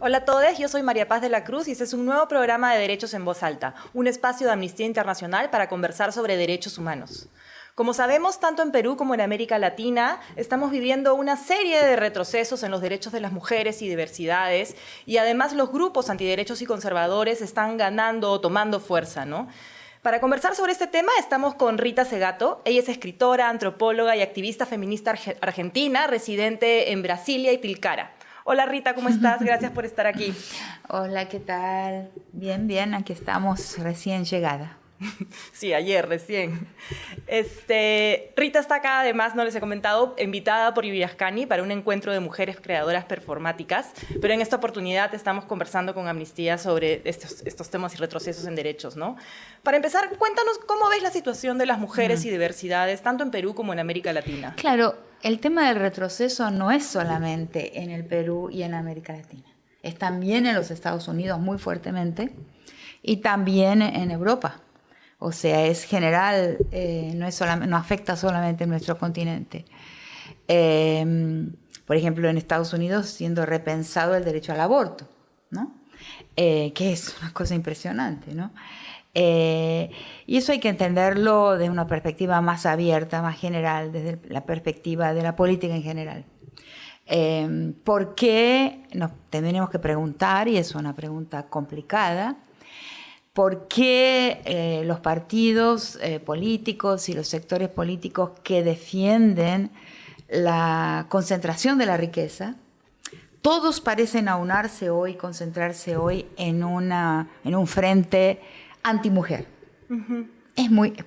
Hola a todos, yo soy María Paz de la Cruz y este es un nuevo programa de Derechos en Voz Alta, un espacio de Amnistía Internacional para conversar sobre derechos humanos. Como sabemos, tanto en Perú como en América Latina, estamos viviendo una serie de retrocesos en los derechos de las mujeres y diversidades, y además los grupos antiderechos y conservadores están ganando o tomando fuerza, ¿no? Para conversar sobre este tema estamos con Rita Segato. Ella es escritora, antropóloga y activista feminista argentina, residente en Brasilia y Tilcara. Hola Rita, ¿cómo estás? Gracias por estar aquí. Hola, ¿qué tal? Bien, bien, aquí estamos recién llegada. Sí, ayer, recién. Rita está acá, además, no les he comentado, invitada por Iviascani para un encuentro de mujeres creadoras performáticas, pero en esta oportunidad estamos conversando con Amnistía sobre estos temas y retrocesos en derechos, ¿no? Para empezar, cuéntanos cómo ves la situación de las mujeres y diversidades, tanto en Perú como en América Latina. Claro, el tema del retroceso no es solamente en el Perú y en América Latina, es también en los Estados Unidos muy fuertemente y también en Europa. O sea, es general, no afecta solamente a nuestro continente. Por ejemplo, en Estados Unidos siendo repensado el derecho al aborto, ¿no? Que es una cosa impresionante, ¿no? Y eso hay que entenderlo desde una perspectiva más abierta, más general, desde la perspectiva de la política en general. ¿Por qué? Nos tendríamos que preguntar, y es una pregunta complicada, ¿por qué los partidos políticos y los sectores políticos que defienden la concentración de la riqueza, todos parecen aunarse hoy, concentrarse hoy en un frente antimujer?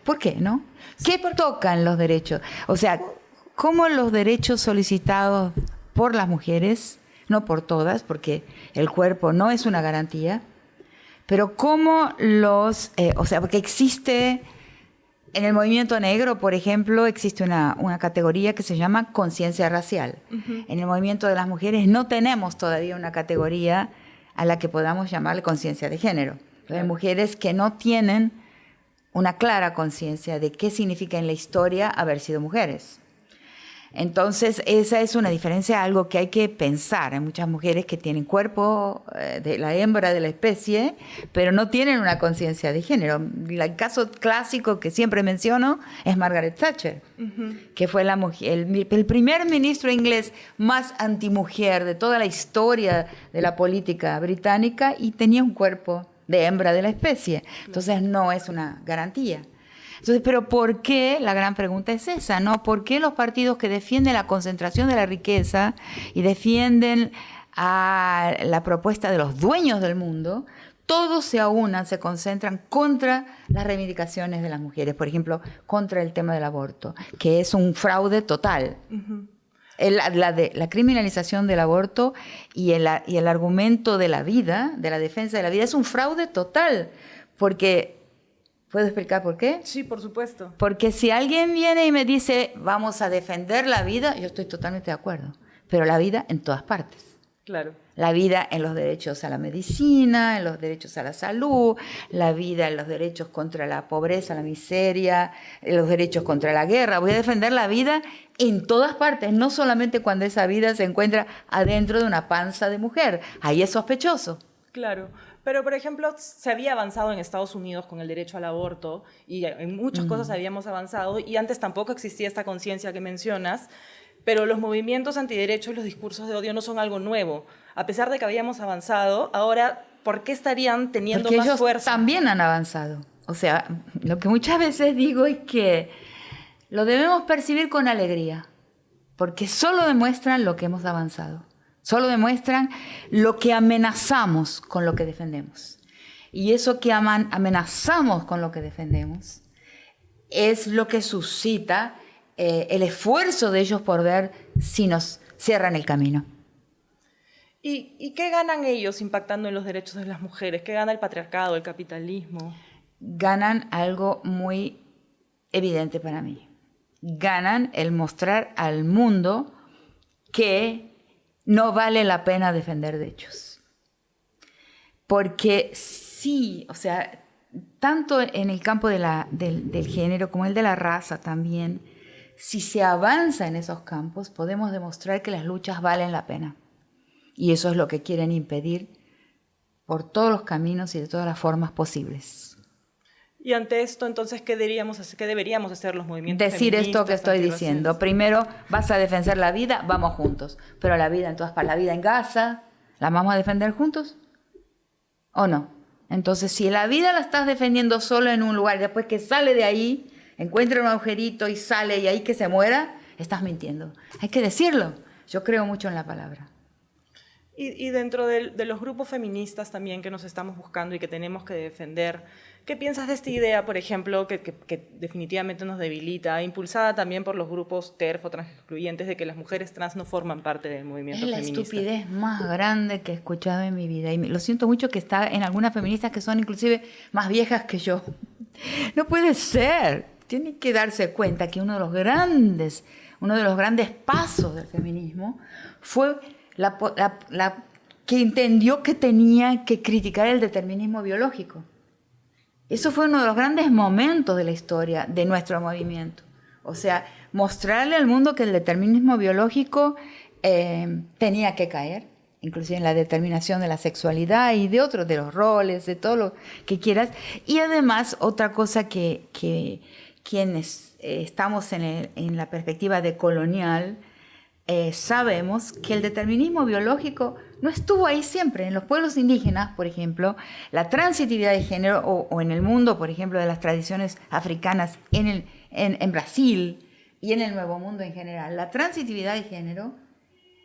¿Por qué, no? ¿Qué tocan los derechos? O sea, ¿cómo los derechos solicitados por las mujeres, no por todas, porque el cuerpo no es una garantía, pero cómo porque existe, en el movimiento negro, por ejemplo, existe una categoría que se llama conciencia racial. En el movimiento de las mujeres no tenemos todavía una categoría a la que podamos llamarle conciencia de género. Hay mujeres que no tienen una clara conciencia de qué significa en la historia haber sido mujeres. Entonces, esa es una diferencia, algo que hay que pensar. Hay muchas mujeres que tienen cuerpo de la hembra de la especie, pero no tienen una conciencia de género. El caso clásico que siempre menciono es Margaret Thatcher, que fue el primer ministro inglés más antimujer de toda la historia de la política británica y tenía un cuerpo de hembra de la especie. Entonces, no es una garantía. Entonces, pero ¿por qué? La gran pregunta es esa, ¿no? ¿Por qué los partidos que defienden la concentración de la riqueza y defienden a la propuesta de los dueños del mundo, todos se aunan, se concentran contra las reivindicaciones de las mujeres? Por ejemplo, contra el tema del aborto, que es un fraude total. La criminalización del aborto y el argumento de la vida, de la defensa de la vida, es un fraude total, porque... ¿Puedo explicar por qué? Sí, por supuesto. Porque si alguien viene y me dice, vamos a defender la vida, yo estoy totalmente de acuerdo. Pero la vida en todas partes. Claro. La vida en los derechos a la medicina, en los derechos a la salud, la vida en los derechos contra la pobreza, la miseria, en los derechos contra la guerra. Voy a defender la vida en todas partes, no solamente cuando esa vida se encuentra adentro de una panza de mujer. Ahí es sospechoso. Claro. Pero, por ejemplo, se había avanzado en Estados Unidos con el derecho al aborto y en muchas cosas habíamos avanzado y antes tampoco existía esta conciencia que mencionas, pero los movimientos antiderechos, los discursos de odio no son algo nuevo. A pesar de que habíamos avanzado, ahora, ¿por qué estarían teniendo Porque más ellos fuerza? También han avanzado. O sea, lo que muchas veces digo es que lo debemos percibir con alegría, porque solo demuestran lo que hemos avanzado. Solo demuestran lo que amenazamos con lo que defendemos. Y eso que amenazamos con lo que defendemos es lo que suscita el esfuerzo de ellos por ver si nos cierran el camino. ¿Y qué ganan ellos impactando en los derechos de las mujeres? ¿Qué gana el patriarcado, el capitalismo? Ganan algo muy evidente para mí. Ganan el mostrar al mundo que no vale la pena defender derechos. Porque sí, o sea, tanto en el campo del género como el de la raza también, si se avanza en esos campos, podemos demostrar que las luchas valen la pena. Y eso es lo que quieren impedir por todos los caminos y de todas las formas posibles. Y ante esto, entonces, ¿qué deberíamos hacer los movimientos Decir feministas, esto que estoy diciendo. Primero, vas a defender la vida, vamos juntos. Pero la vida en todas partes, la vida en Gaza, ¿la vamos a defender juntos? ¿O no? Entonces, si la vida la estás defendiendo solo en un lugar, después que sale de ahí, encuentra un agujerito y sale y ahí que se muera, estás mintiendo. Hay que decirlo. Yo creo mucho en la palabra. Y dentro de los grupos feministas también que nos estamos buscando y que tenemos que defender, ¿qué piensas de esta idea, por ejemplo, que definitivamente nos debilita, impulsada también por los grupos TERF o transexcluyentes, de que las mujeres trans no forman parte del movimiento feminista? Es la estupidez más grande que he escuchado en mi vida. Y lo siento mucho que está en algunas feministas que son inclusive más viejas que yo. No puede ser. Tiene que darse cuenta que uno de los grandes pasos del feminismo fue la que entendió que tenía que criticar el determinismo biológico. Eso fue uno de los grandes momentos de la historia de nuestro movimiento. O sea, mostrarle al mundo que el determinismo biológico tenía que caer, inclusive en la determinación de la sexualidad y de otros, de los roles, de todo lo que quieras. Y además, otra cosa que quienes estamos en la perspectiva decolonial, sabemos que el determinismo biológico no estuvo ahí siempre. En los pueblos indígenas, por ejemplo, la transitividad de género, o en el mundo, por ejemplo, de las tradiciones africanas en Brasil y en el Nuevo Mundo en general, la transitividad de género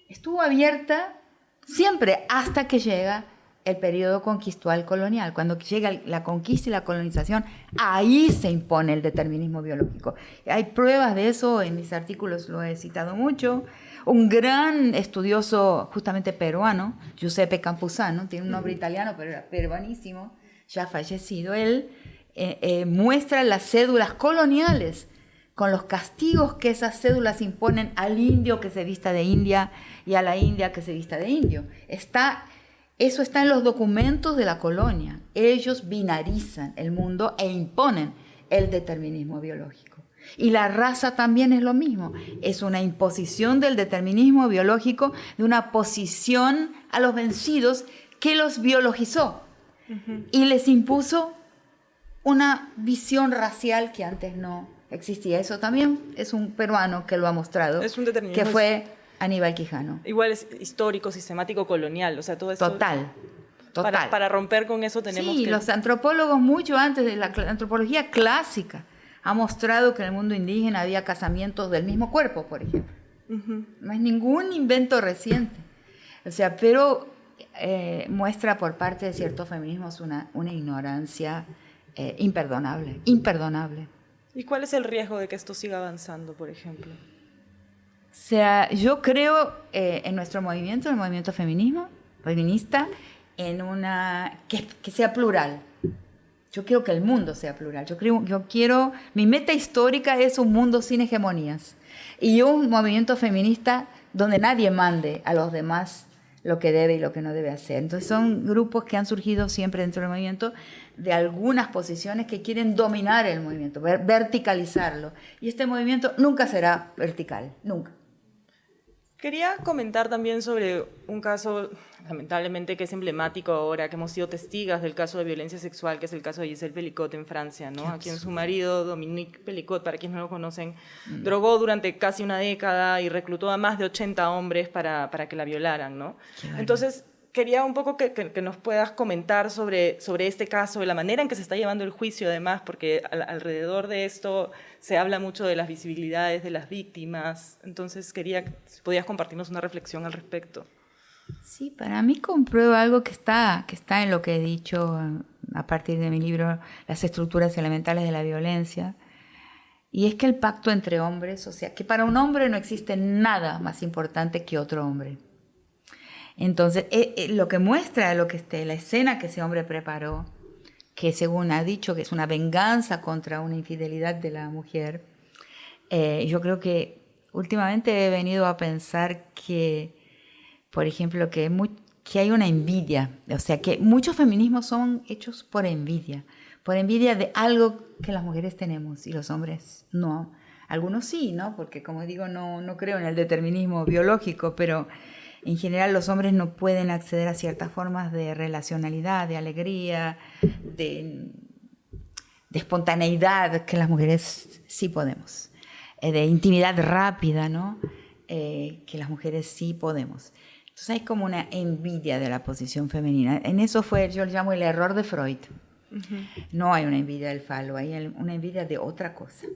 estuvo abierta siempre hasta que llega el periodo conquistador colonial. Cuando llega la conquista y la colonización, ahí se impone el determinismo biológico. Hay pruebas de eso, en mis artículos lo he citado mucho. Un gran estudioso, justamente peruano, Giuseppe Campuzano, tiene un nombre italiano, pero era peruanísimo, ya fallecido. Él muestra las cédulas coloniales con los castigos que esas cédulas imponen al indio que se vista de india y a la india que se vista de indio. Eso está en los documentos de la colonia. Ellos binarizan el mundo e imponen el determinismo biológico. Y la raza también es lo mismo. Es una imposición del determinismo biológico, de una posición a los vencidos que los biologizó. Y les impuso una visión racial que antes no existía. Eso también es un peruano que lo ha mostrado, es un determinismo, que fue Aníbal Quijano. Igual es histórico, sistemático, colonial, o sea, todo esto. Total. Para romper con eso tenemos que... Sí, los antropólogos mucho antes de la antropología clásica ha mostrado que en el mundo indígena había casamientos del mismo cuerpo, por ejemplo. No es ningún invento reciente. O sea, pero muestra por parte de ciertos feminismos una ignorancia imperdonable. ¿Y cuál es el riesgo de que esto siga avanzando, por ejemplo? O sea, yo creo en nuestro movimiento, el movimiento feminista, en que sea plural. Yo quiero que el mundo sea plural. Mi meta histórica es un mundo sin hegemonías y un movimiento feminista donde nadie mande a los demás lo que debe y lo que no debe hacer. Entonces son grupos que han surgido siempre dentro del movimiento de algunas posiciones que quieren dominar el movimiento, verticalizarlo. Y este movimiento nunca será vertical, nunca. Quería comentar también sobre un caso, lamentablemente, que es emblemático ahora, que hemos sido testigos del caso de violencia sexual, que es el caso de Gisèle Pelicot en Francia, ¿no? A quien su marido, Dominique Pelicot, para quienes no lo conocen, drogó durante casi una década y reclutó a más de 80 hombres para que la violaran, ¿no? Entonces, quería un poco que nos puedas comentar sobre este caso, de la manera en que se está llevando el juicio, además, porque alrededor de esto se habla mucho de las visibilidades de las víctimas. Entonces, quería si podías compartirnos una reflexión al respecto. Sí, para mí comprueba algo que está en lo que he dicho a partir de mi libro, Las estructuras elementales de la violencia, y es que el pacto entre hombres, o sea, que para un hombre no existe nada más importante que otro hombre. Entonces, lo que muestra la escena que ese hombre preparó, que según ha dicho que es una venganza contra una infidelidad de la mujer, yo creo que últimamente he venido a pensar que, por ejemplo, que hay una envidia, o sea, que muchos feminismos son hechos por envidia de algo que las mujeres tenemos y los hombres no. Algunos sí, ¿no? Porque, como digo, no creo en el determinismo biológico, pero En general los hombres no pueden acceder a ciertas formas de relacionalidad, de alegría, de espontaneidad que las mujeres sí podemos, de intimidad rápida, ¿no? Que las mujeres sí podemos. Entonces hay como una envidia de la posición femenina. En eso yo lo llamo el error de Freud. No hay una envidia del falo, hay una envidia de otra cosa.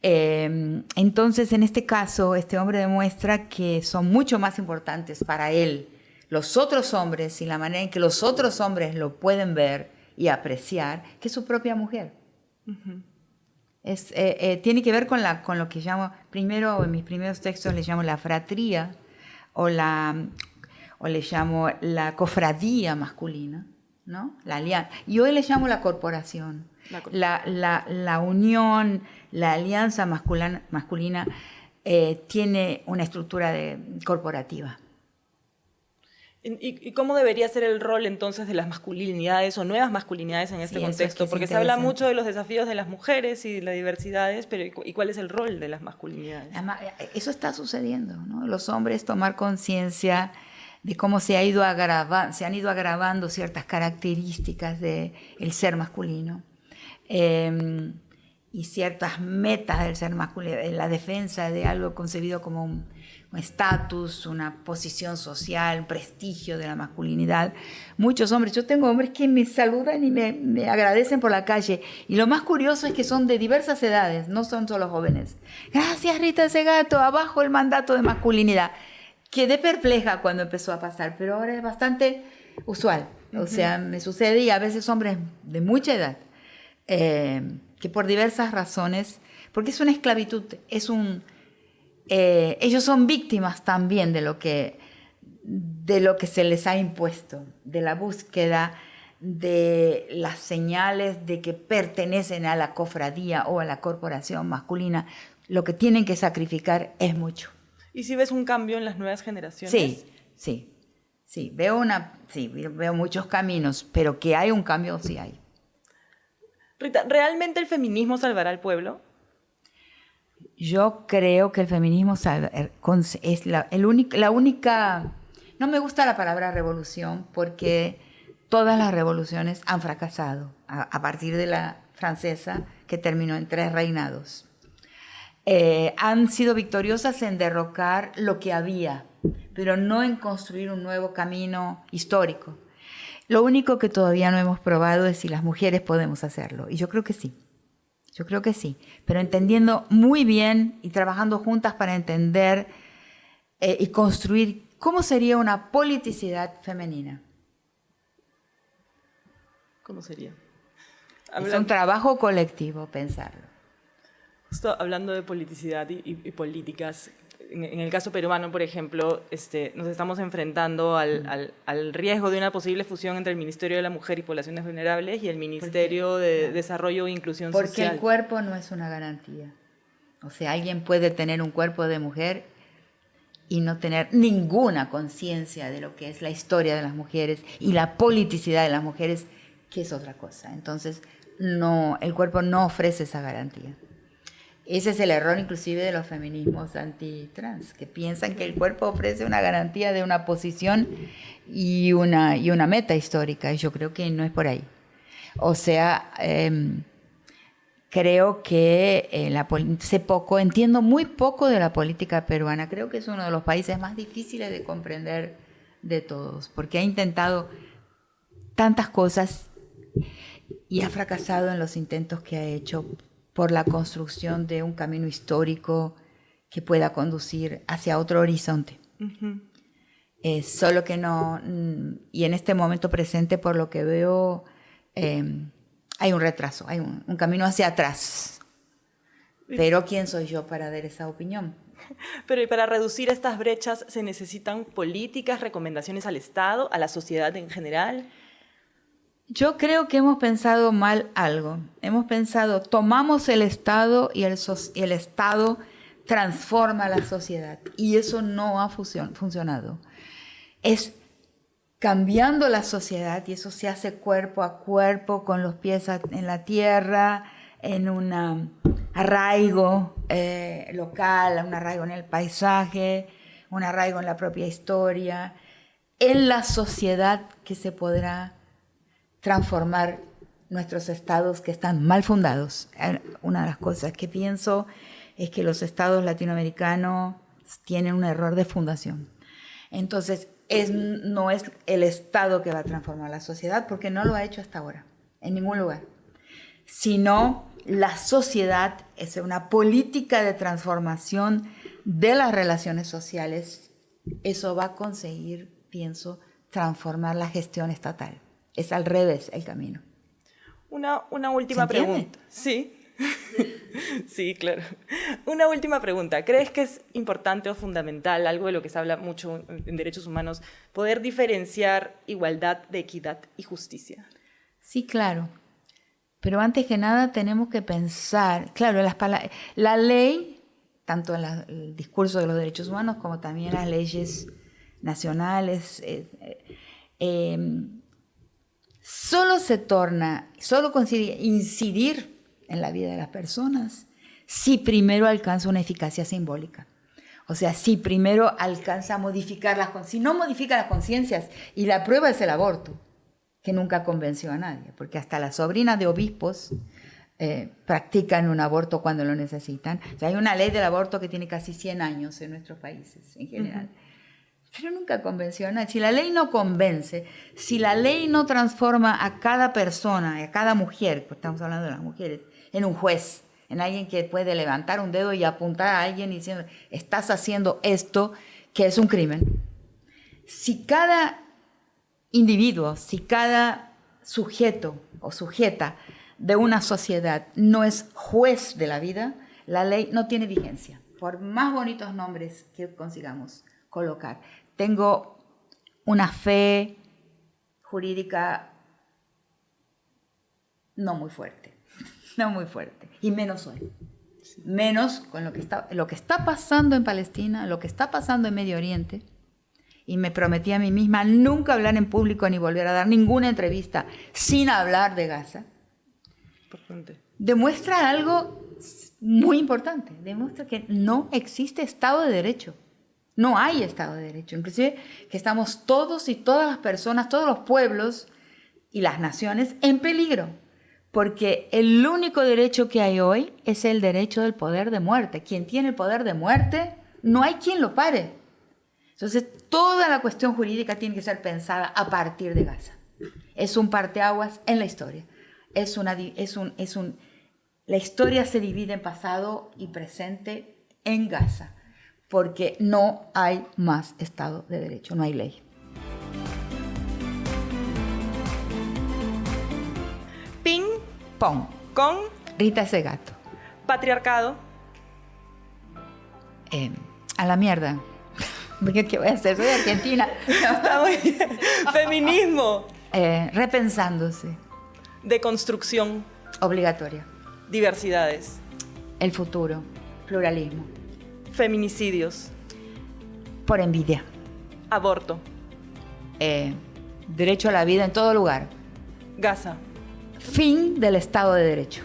Entonces, en este caso, este hombre demuestra que son mucho más importantes para él los otros hombres y la manera en que los otros hombres lo pueden ver y apreciar que su propia mujer. Tiene que ver con lo que llamo, primero en mis primeros textos le llamo la fratría o le llamo la cofradía masculina, ¿no? La alianza. Y hoy le llamo la corporación. La unión, la alianza masculina tiene una estructura corporativa. ¿Y cómo debería ser el rol entonces de las masculinidades o nuevas masculinidades en este contexto? Porque se habla mucho de los desafíos de las mujeres y de las diversidades, pero ¿y cuál es el rol de las masculinidades? Además, eso está sucediendo, ¿no? Los hombres tomar conciencia de cómo se han ido agravando ciertas características del ser masculino. Y ciertas metas del ser masculino, en la defensa de algo concebido como un estatus, una posición social, un prestigio de la masculinidad. Muchos hombres, yo tengo hombres que me saludan y me agradecen por la calle, y lo más curioso es que son de diversas edades, no son solo jóvenes. Gracias, Rita Segato, abajo el mandato de masculinidad. Quedé perpleja cuando empezó a pasar, pero ahora es bastante usual. O sea, me sucede, y a veces hombres de mucha edad, que por diversas razones, porque es una esclavitud, ellos son víctimas también de lo que se les ha impuesto, de la búsqueda de las señales de que pertenecen a la cofradía o a la corporación masculina. Lo que tienen que sacrificar es mucho. ¿Y si ves un cambio en las nuevas generaciones? Sí, veo muchos caminos, pero que hay un cambio, sí hay. Rita, ¿realmente el feminismo salvará al pueblo? Yo creo que el feminismo es la única... No me gusta la palabra revolución porque todas las revoluciones han fracasado, a partir de la francesa, que terminó en 3 reinados. Han sido victoriosas en derrocar lo que había, pero no en construir un nuevo camino histórico. Lo único que todavía no hemos probado es si las mujeres podemos hacerlo, y yo creo que sí. Yo creo que sí, pero entendiendo muy bien y trabajando juntas para entender y construir cómo sería una politicidad femenina. ¿Cómo sería? Es un trabajo colectivo pensarlo. Justo hablando de politicidad y políticas, en el caso peruano, por ejemplo, nos estamos enfrentando al riesgo de una posible fusión entre el Ministerio de la Mujer y Poblaciones Vulnerables y el Ministerio de Desarrollo e Inclusión Social. Porque el cuerpo no es una garantía. O sea, alguien puede tener un cuerpo de mujer y no tener ninguna conciencia de lo que es la historia de las mujeres y la politicidad de las mujeres, que es otra cosa. Entonces, el cuerpo no ofrece esa garantía. Ese es el error inclusive de los feminismos antitrans, que piensan que el cuerpo ofrece una garantía de una posición y una meta histórica, y yo creo que no es por ahí. O sea, creo que entiendo muy poco de la política peruana. Creo que es uno de los países más difíciles de comprender de todos, porque ha intentado tantas cosas y ha fracasado en los intentos que ha hecho por la construcción de un camino histórico que pueda conducir hacia otro horizonte. Solo que no, y en este momento presente, por lo que veo, hay un retraso, hay un camino hacia atrás. Pero ¿quién soy yo para dar esa opinión? Pero y para reducir estas brechas, ¿se necesitan políticas, recomendaciones al Estado, a la sociedad en general? Yo creo que hemos pensado mal algo. Hemos pensado, tomamos el Estado y el Estado transforma la sociedad. Y eso no ha funcionado. Es cambiando la sociedad, y eso se hace cuerpo a cuerpo, con los pies en la tierra, en un arraigo local, un arraigo en el paisaje, un arraigo en la propia historia, en la sociedad que se podrá transformar nuestros estados que están mal fundados. Una de las cosas que pienso es que los estados latinoamericanos tienen un error de fundación. Entonces, no es el Estado que va a transformar la sociedad, porque no lo ha hecho hasta ahora, en ningún lugar, sino la sociedad es una política de transformación de las relaciones sociales. Eso va a conseguir, pienso, transformar la gestión estatal. Es al revés el camino. Una última pregunta. Sí. Sí, claro. Una última pregunta. ¿Crees que es importante o fundamental, algo de lo que se habla mucho en derechos humanos, poder diferenciar igualdad de equidad y justicia? Sí, claro. Pero antes que nada tenemos que pensar, claro, la ley, tanto en el discurso de los derechos humanos como también las leyes nacionales, solo consigue incidir en la vida de las personas si primero alcanza una eficacia simbólica. O sea, si primero alcanza a modificar si no modifica las conciencias, y la prueba es el aborto, que nunca convenció a nadie, porque hasta las sobrinas de obispos practican un aborto cuando lo necesitan. O sea, hay una ley del aborto que tiene casi 100 años en nuestros países en general. Pero nunca convenció a nadie. Si la ley no convence, si la ley no transforma a cada persona, a cada mujer, porque estamos hablando de las mujeres, en un juez, en alguien que puede levantar un dedo y apuntar a alguien diciendo, estás haciendo esto, que es un crimen. Si cada individuo, si cada sujeto o sujeta de una sociedad no es juez de la vida, la ley no tiene vigencia, por más bonitos nombres que consigamos colocar. Tengo una fe jurídica no muy fuerte, y menos hoy. Menos con lo que está pasando en Palestina, lo que está pasando en Medio Oriente. Y me prometí a mí misma nunca hablar en público ni volver a dar ninguna entrevista sin hablar de Gaza. Importante. Demuestra algo muy importante. Demuestra que no existe Estado de Derecho. No hay Estado de Derecho. Inclusive que estamos todos y todas las personas, todos los pueblos y las naciones en peligro. Porque el único derecho que hay hoy es el derecho del poder de muerte. Quien tiene el poder de muerte, no hay quien lo pare. Entonces, toda la cuestión jurídica tiene que ser pensada a partir de Gaza. Es un parteaguas en la historia. La historia se divide en pasado y presente en Gaza, porque no hay más Estado de Derecho, no hay ley. Ping Pong. con Rita Segato. patriarcado. A la mierda. ¿Qué voy a hacer? Soy argentina. Está muy bien. Feminismo. Repensándose. Deconstrucción. Obligatoria. Diversidades. El futuro. Pluralismo. Feminicidios. Por envidia. Aborto. Derecho a la vida en todo lugar. Gaza. Fin del Estado de Derecho.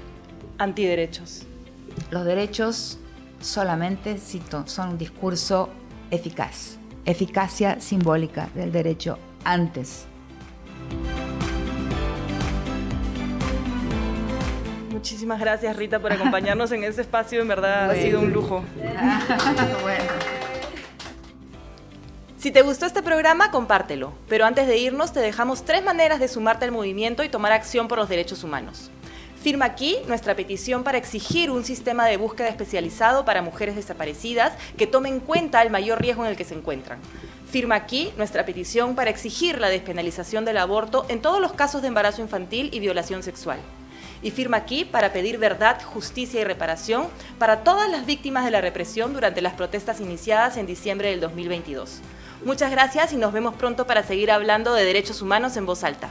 Antiderechos. Los derechos solamente si son un discurso eficaz. Eficacia simbólica del derecho antes. Muchísimas gracias, Rita, por acompañarnos en este espacio. En verdad ha sido un lujo. Bueno. Si te gustó este programa, compártelo. Pero antes de irnos, te dejamos 3 maneras de sumarte al movimiento y tomar acción por los derechos humanos. Firma aquí nuestra petición para exigir un sistema de búsqueda especializado para mujeres desaparecidas que tome en cuenta el mayor riesgo en el que se encuentran. Firma aquí nuestra petición para exigir la despenalización del aborto en todos los casos de embarazo infantil y violación sexual. Y firma aquí para pedir verdad, justicia y reparación para todas las víctimas de la represión durante las protestas iniciadas en diciembre del 2022. Muchas gracias y nos vemos pronto para seguir hablando de derechos humanos en voz alta.